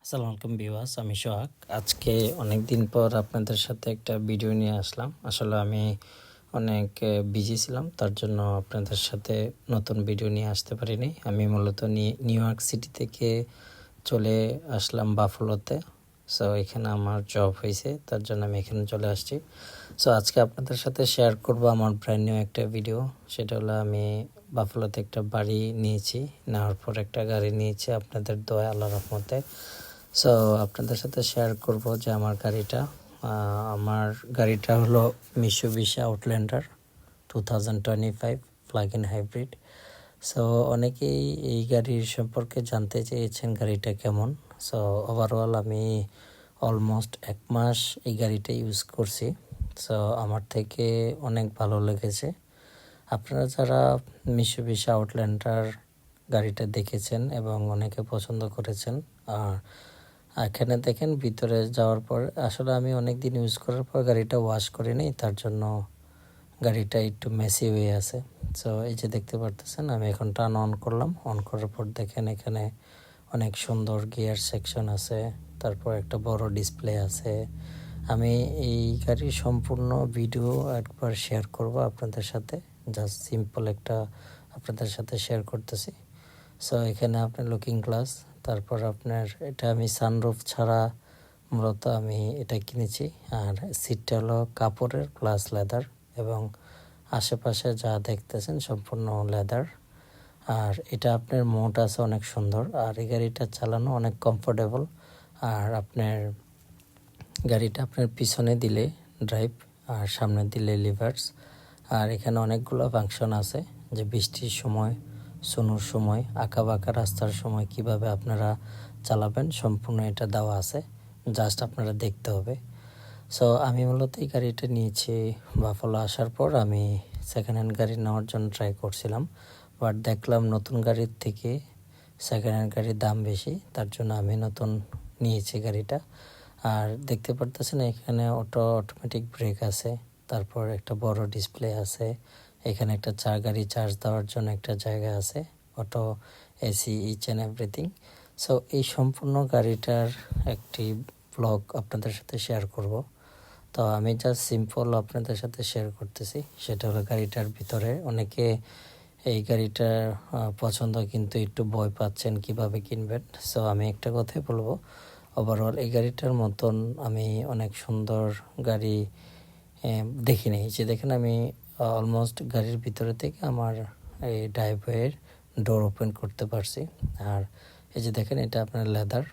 আসসালামু আলাইকুম ভিউয়ার্স, আমি সোহাগ। আজকে অনেক দিন পর আপনাদের সাথে একটা ভিডিও নিয়ে আসলাম। আসলে আমি অনেক বিজি ছিলাম, তার জন্য আপনাদের সাথে নতুন ভিডিও নিয়ে আসতে পারিনি। আমি মূলত নিউ ইয়র্ক সিটি থেকে চলে আসলাম বাফলোতে। সো এখানে আমার জব হয়েছে, তার জন্য আমি এখানে চলে আসছি। সো আজকে আপনাদের সাথে শেয়ার করব আমার ব্র্যান্ড নিউ একটা ভিডিও। সেটা হলো আমি বাফলোতে একটা বাড়ি নিয়েছি, নেওয়ার পর একটা গাড়ি নিয়েছি আপনাদের দোয়া আল্লাহর রহমতে। সো আপনাদের সাথে শেয়ার করব যে আমার গাড়িটা হলো Mitsubishi Outlander 2025 plug in hybrid. So অনেকেই এই গাড়ির সম্পর্কে জানতে চেয়েছেন গাড়িটা কেমন। সো ওভারঅল আমি অলমোস্ট 1 মাস এই গাড়িটা ইউজ করছি। সো আমার থেকে অনেক ভালো লেগেছে। আপনারা যারা মিৎসুবিশি আউটল্যান্ডার গাড়িটা দেখেছেন এবং অনেকে পছন্দ করেছেন, আর এখানে দেখেন ভিতরে যাওয়ার পর আসলে আমি অনেক দিন ইউজ করার পর গাড়িটা ওয়াশ করিনি, তার জন্য গাড়িটা একটু মেসি হয়ে আছে। সো এই যে দেখতে পারতেছেন, আমি এখন টার্ন অন করলাম। অন করার পর দেখেন এখানে অনেক সুন্দর গিয়ার সেকশন আছে, তারপর একটা বড় ডিসপ্লে আছে। আমি এই গাড়ির সম্পূর্ণ ভিডিও একবার শেয়ার করব আপনাদের সাথে, জাস্ট সিম্পল একটা আপনাদের সাথে শেয়ার করতেছি। সো এখানে আপনার লুকিং গ্লাস, তারপর আপনার এটা আমি সানরুফ ছাড়া মূলত আমি এটা কিনেছি। আর সিটটা হলো কাপড়ের প্লাস লেদার, এবং আশেপাশে যা দেখতেছেন সম্পূর্ণ লেদার। আর এটা আপনার মোড আছে অনেক সুন্দর, আর এই গাড়িটা চালানো অনেক কমফোর্টেবল। আর গাড়িটা আপনার পিছনে দিলে ড্রাইভ, আর সামনে দিলে লিভার্স। আর এখানে অনেকগুলো ফাংশন আছে, যে বৃষ্টির সময়, সুনুর সময়, আঁকা বাঁকা রাস্তার সময় কিভাবে আপনারা চালাবেন সম্পূর্ণ এটা দেওয়া আছে, জাস্ট আপনারা দেখতে হবে। সো আমি মূলত এই গাড়িটা নিয়েছি বাফলো আসার পর। আমি সেকেন্ড হ্যান্ড গাড়ি নেওয়ার জন্য ট্রাই করছিলাম, বাট দেখলাম নতুন গাড়ির থেকে সেকেন্ড হ্যান্ড গাড়ির দাম বেশি, তার জন্য আমি নতুন নিয়েছি গাড়িটা। আর দেখতে পারতেছেন এখানে অটোমেটিক ব্রেক আছে, তারপর একটা বড় ডিসপ্লে আছে। এখানে একটা গাড়ি চার্জ দেওয়ার জন্য একটা জায়গা আছে, auto AC each and everything. So এই সম্পূর্ণ গাড়িটার একটি ব্লগ আপনাদের সাথে শেয়ার করব। তো আমি জাস্ট সিম্পল আপনাদের সাথে শেয়ার করতেছি। সেটা হলো গাড়িটার ভিতরে অনেকে এই গাড়িটা পছন্দ, কিন্তু একটু ভয় পাচ্ছেন কিভাবে কিনবেন। সো আমি একটা কথাই বলবো, ওভারঅল এই গাড়িটার মতন আমি অনেক সুন্দর গাড়ি দেখিনি। যে দেখেন আমি অলমোস্ট গাড়ির ভিতরে থেকে আমার এই ড্রাইভওয়ের ডোর ওপেন করতে পারছি। আর এই যে দেখেন এটা আপনার লেদার,